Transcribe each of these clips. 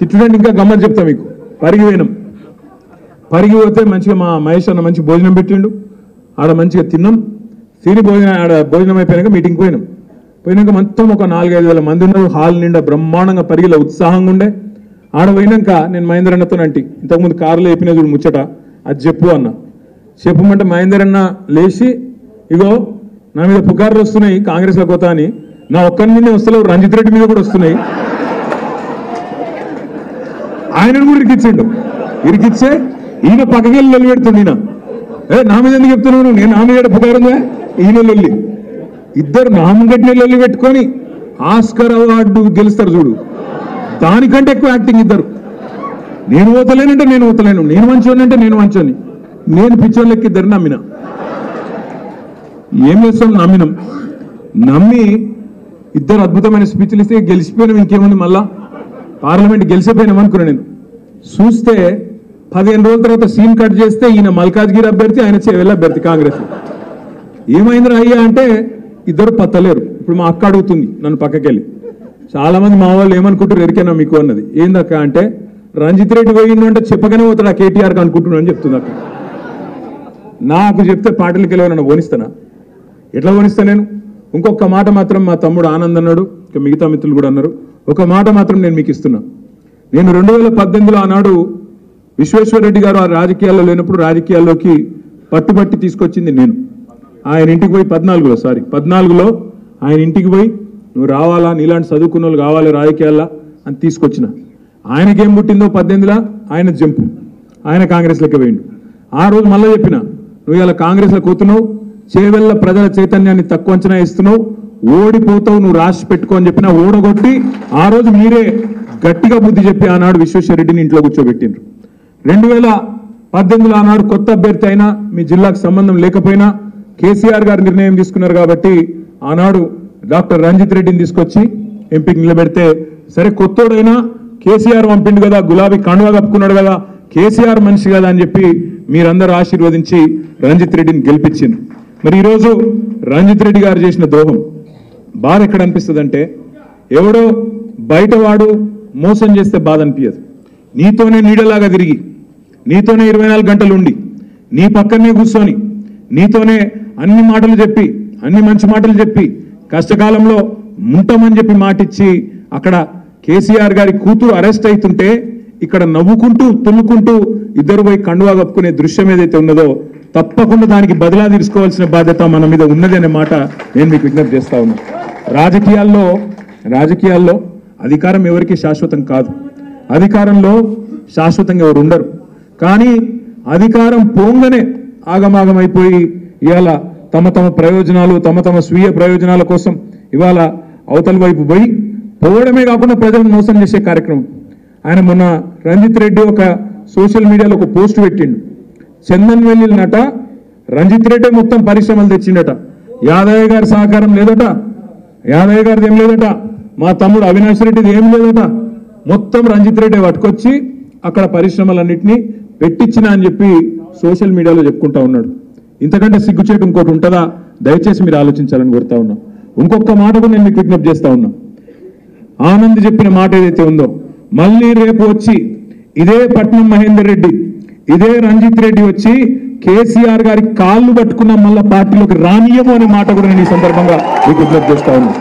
తిట్టుడంటే ఇంకా గమ్మని చెప్తా మీకు. పరిగి పోతే మంచిగా మా మహేష్ అన్న మంచి భోజనం పెట్టిండు. ఆడ మంచిగా తిన్నాం. తిని ఆడ భోజనం అయిపోయాక మీటింగ్ పోయినాక మొత్తం ఒక 4-5 మంది ఉన్నారు. హాల్ నిండా బ్రహ్మాండంగా పరిగిలో ఉత్సాహంగా ఉండే. ఆడ పోయినాక నేను మహేందర్ అన్నతో అంటి ఇంతకుముందు కారులో చెప్పిన చూడు ముచ్చట అది చెప్పు అన్న. చెప్పమంటే మహేందర్ అన్న లేచి ఇగో నా మీద పుకార్లు వస్తున్నాయి కాంగ్రెస్లో పోతా అని. నా ఒక్కరి మీదే వస్తలేవు, రంజిత్ రెడ్డి మీద కూడా వస్తున్నాయి. ఆయనను కూడా ఇరికిచ్చే ఈయన పక్కకెళ్ళి లొల్లి పెడుతుంది. ఈయన నా మీద ఎందుకు చెప్తున్నాను, నేను నా మీద పుకారుందా, ఈయన లొల్లి. ఇద్దరు నామగట్టిన లొల్లి పెట్టుకొని ఆస్కర్ అవార్డు గెలుస్తారు చూడు, దానికంటే ఎక్కువ యాక్టింగ్ ఇద్దరు. నేను ఓతలేనంటే నేను ఓతలేను, నేను మంచోని అంటే నేను మంచోని, నేను పిచ్చోళ్ళకి ఇద్దరు నమ్మిన. ఏం చేస్తాం, నమ్మి ఇద్దరు అద్భుతమైన స్పీచ్లు ఇస్తే గెలిచిపోయినాం. ఇంకేముంది, మళ్ళా పార్లమెంట్ గెలిచిపోయినాం అనుకున్నా. నేను చూస్తే 15 రోజుల తర్వాత సీన్ కట్ చేస్తే ఈయన మల్కాజ్గిరి అభ్యర్థి, ఆయన చేవెళ్ళ అభ్యర్థి కాంగ్రెస్. ఏమైందిరా అయ్యా అంటే ఇద్దరు పత్తలేరు. ఇప్పుడు మా అక్క అడుగుతుంది నన్ను పక్కకెళ్ళి, చాలా మంది మా వాళ్ళు ఏమనుకుంటారు ఎరికేనా మీకు అన్నది. ఏందక్క అంటే రంజిత్ రెడ్డి పోయిండు అంటే చెప్పగానే పోతాడు ఆ కేటీఆర్కి అనుకుంటున్నాను అని చెప్తుంది అక్క. నాకు చెప్తే పార్టీలకి వెళ్ళి నన్ను ఓనిస్తానా? ఎట్లా ఓనిస్తా నేను? ఇంకొక మాట మాత్రం మా తమ్ముడు ఆనంద్ అన్నాడు, ఇక మిగతా మిత్రులు కూడా అన్నారు. ఒక మాట మాత్రం నేను మీకు ఇస్తున్నా. నేను 2018లో ఆనాడు విశ్వేశ్వరరెడ్డి గారు ఆ రాజకీయాల్లో లేనప్పుడు రాజకీయాల్లోకి పట్టుబట్టి తీసుకొచ్చింది నేను. ఆయన ఇంటికి పోయి 14లో ఆయన ఇంటికి పోయి నువ్వు రావాలా, నీలాంటి చదువుకున్న వాళ్ళు కావాలి రాజకీయాల్లో అని తీసుకొచ్చిన. ఆయనకేం పుట్టిందో 18లో ఆయన జంపు, ఆయన కాంగ్రెస్లోకి పోయిండు. ఆ రోజు మళ్ళీ చెప్పిన, నువ్వు ఇలా కాంగ్రెస్లో కూతున్నావు, చేవెళ్ళ ప్రజల చైతన్యాన్ని తక్కువ అంచనా ఇస్తున్నావు, ఓడిపోతావు, నువ్వు రాసి పెట్టుకో అని చెప్పిన. ఓడగొట్టి ఆ రోజు మీరే గట్టిగా బుద్ధి చెప్పి ఆనాడు విశ్వేశ్వరరెడ్డిని ఇంట్లో కూర్చోబెట్టిండ్రు. 2018లో ఆనాడు కొత్త అభ్యర్థి అయినా మీ జిల్లాకు సంబంధం లేకపోయినా కేసీఆర్ గారు నిర్ణయం తీసుకున్నారు కాబట్టి ఆనాడు డాక్టర్ రంజిత్ రెడ్డిని తీసుకొచ్చి ఎంపీకి నిలబెడితే, సరే కొత్తోడైనా కేసీఆర్ పంపిండు కదా, గులాబీ కండువా కప్పుకున్నాడు కదా, కేసీఆర్ మనిషి కదా అని చెప్పి మీరందరూ ఆశీర్వదించి రంజిత్ రెడ్డిని గెలిపించింది. మరి ఈరోజు రంజిత్ రెడ్డి గారు చేసిన ద్రోహం బాధ ఎక్కడ అనిపిస్తుంది అంటే, ఎవడో బయటవాడు మోసం చేస్తే బాధ అనిపించదు. నీతోనే నీడలాగా తిరిగి, నీతోనే 24 గంటలు ఉండి, నీ పక్కనే కూర్చొని, నీతోనే అన్ని మాటలు చెప్పి, అన్ని మంచి మాటలు చెప్పి, కష్టకాలంలో ఉంటామని చెప్పి మాటిచ్చి అక్కడ కేసీఆర్ గారి కూతురు అరెస్ట్ అవుతుంటే ఇక్కడ నవ్వుకుంటూ తుల్లుకుంటూ ఇద్దరు పోయి కండువా కప్పుకునే దృశ్యం ఏదైతే ఉన్నదో తప్పకుండా దానికి బదిలా తీసుకోవాల్సిన బాధ్యత మన మీద ఉన్నది అనే మాట నేను మీకు విజ్ఞప్తి చేస్తా ఉన్నా. రాజకీయాల్లో అధికారం ఎవరికి శాశ్వతం కాదు, అధికారంలో శాశ్వతంగా ఎవరు ఉండరు. కానీ అధికారం పోంగనే ఆగమాగమైపోయి ఇవాళ తమ ప్రయోజనాలు, తమ స్వీయ ప్రయోజనాల కోసం ఇవాళ అవతల వైపు పోయి పోవడమే కాకుండా ప్రజలను మోసం చేసే కార్యక్రమం. ఆయన మొన్న రంజిత్ రెడ్డి ఒక సోషల్ మీడియాలో ఒక పోస్ట్ పెట్టిండు. చందన్ వెల్లినట రంజిత్ రెడ్డి మొత్తం పరిశ్రమలు తెచ్చిండట, యాదయ్య గారి సహకారం లేదట, యాదయ్య గారిది ఏం లేదట, మా తమ్ముడు అవినాష్ రెడ్డిది ఏం లేదట, మొత్తం రంజిత్ రెడ్డి పట్టుకొచ్చి అక్కడ పరిశ్రమలన్నింటినీ పెట్టించిన అని చెప్పి సోషల్ మీడియాలో చెప్పుకుంటా ఉన్నాడు. ఇంతకంటే సిగ్గుచేటు ఇంకోటి ఉంటుందా? దయచేసి మీరు ఆలోచించాలని కోరుతా ఉన్నా. ఇంకొక మాట కూడా నేను మీకు విజ్ఞప్తి చేస్తా ఉన్నా. ఆనంద్ చెప్పిన మాట ఏదైతే ఉందో, మళ్ళీ రేపు వచ్చి ఇదే పట్నం మహేందర్ రెడ్డి, ఇదే రంజిత్ రెడ్డి వచ్చి కేసీఆర్ గారి కాళ్ళు పట్టుకున్న మళ్ళా పార్టీలోకి రానియము అనే మాట కూడా నేను ఈ సందర్భంగా మీకు విజ్ఞప్తి చేస్తా ఉన్నా.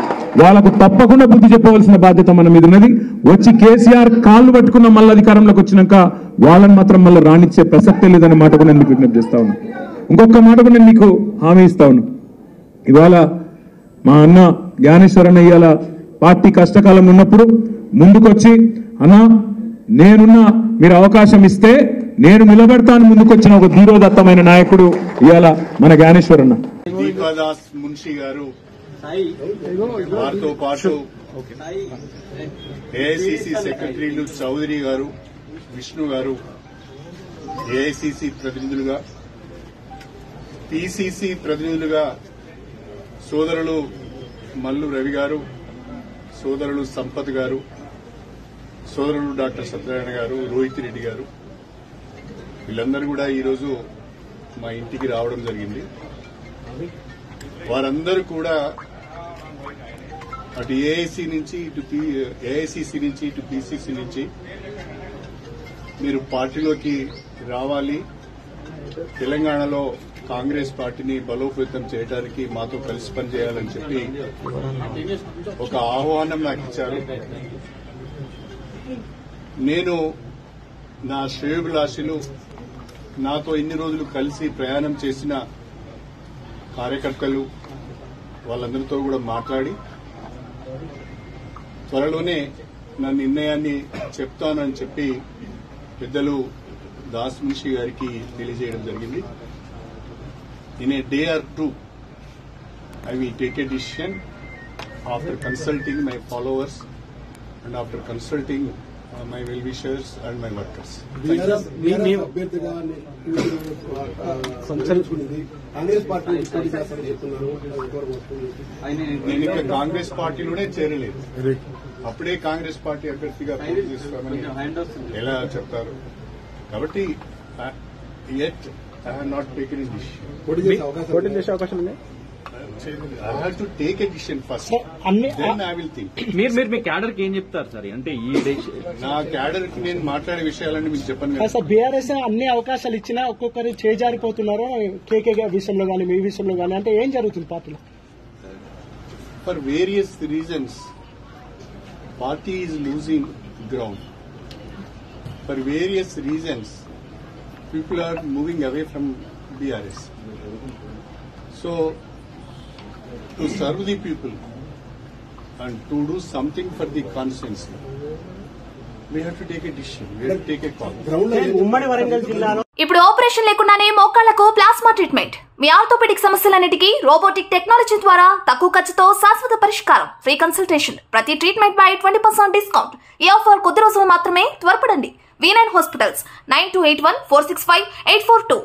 వాళ్ళకు తప్పకుండా బుద్ధి చెప్పవలసిన బాధ్యత మన మీద ఉన్నది. వచ్చి కేసీఆర్ కాళ్ళు పట్టుకున్న మళ్ళీ అధికారంలోకి వచ్చినాక వాళ్ళని మాత్రం మళ్ళీ రానిచ్చే ప్రసక్తే లేదనే మాట కూడా నేను మీకు విజ్ఞప్తి చేస్తా ఉన్నా. ఇంకొక మాట కూడా నేను మీకు హామీ ఇస్తా ఉన్నా. ఇవాళ మా అన్న జ్ఞానేశ్వర్ అన్న ఇవాళ పార్టీ కష్టకాలం ఉన్నప్పుడు ముందుకొచ్చి, అన్న నేనున్నా, మీరు అవకాశం ఇస్తే నేను నిలబెడతాను ముందుకొచ్చిన ఒక ధీరోదత్తమైన నాయకుడు ఇవాళ మన జ్ఞానేశ్వర్ అన్న. దీపాదాస్ మున్షి గారు, వారితో పాటు ఏఐసిసి సెక్రటరీలు చౌదరి గారు, విష్ణు గారు, ఏఐసిసి ప్రతినిధులుగా, పిసిసి ప్రతినిధులుగా సోదరులు మల్లు రవి గారు, సోదరులు సంపత్ గారు, సోదరులు డాక్టర్ సత్యనారాయణ గారు, రోహిత్ రెడ్డి గారు, వీళ్ళందరూ కూడా ఈరోజు మా ఇంటికి రావడం జరిగింది. వారందరూ కూడా అటు ఏఐసి నుంచి ఇటు ఏఐసిసి నుంచి ఇటు పిసిసి నుంచి మీరు పార్టీలోకి రావాలి, తెలంగాణలో కాంగ్రెస్ పార్టీని బలోపేతం చేయడానికి మాతో కలిసి పనిచేయాలని చెప్పి ఒక ఆహ్వానం నాకు ఇచ్చారు. నేను నా శ్రేయోభిలాషులు, నాతో ఇన్ని రోజులు కలిసి ప్రయాణం చేసిన కార్యకర్తలు వాళ్ళందరితో కూడా మాట్లాడి త్వరలోనే నా నిర్ణయాన్ని చెప్తానని చెప్పి పెద్దలు దాస్ మున్షి గారికి తెలియజేయడం జరిగింది. In a day or two I will take a decision after consulting my followers and after consulting my well-wishers and my workers. నేను ఇంకా కాంగ్రెస్ పార్టీలోనే చేరలేదు. అప్పుడే కాంగ్రెస్ పార్టీ అభ్యర్థిగా పోటీ చేస్తామని ఎలా చెప్తారు? కాబట్టి yet I have not taken a decision. పోటీ చేసే అవకాశం ఉంది. I have to take a decision first. Then I will think. మీరు మీ క్యాడర్ కి ఏం చెప్తారు సార్? అంటే ఈ నా క్యాడర్ కి నేను మాట్లాడే విషయాలన్నీ మీకు చెప్పను కదా. సార్, బీఆర్ఎస్ అన్ని అవకాశాలు ఇచ్చినా ఒక్కొక్కరు చేజారిపోతున్నారు. కేకే విషయంలో కానీ మీ విషయంలో కానీ అంటే ఏం జరుగుతుంది పార్టీలో? For various reasons, party is losing ground. For various reasons, people are moving away from BRS. So, to serve the people and to do something for the conscience, we have to take a decision. We have to take a call. ఉమ్మడి వరంగల్ జిల్లాలో ఇప్పుడు operation లేకుండానే మోకాళ్లకు plasma treatment. మీ orthopaedic సమస్యలన్నిటికీ robotic technology ద్వారా తక్కువ ఖర్చుతో శాశ్వత పరిష్కారం. Free consultation. ప్రతి ట్రీట్మెంట్ పై 20% డిస్కౌంట్. ఈ ఆఫర్ కొద్ది రోజులు మాత్రమే. త్వరపడండి. V9 hospitals 9281465842.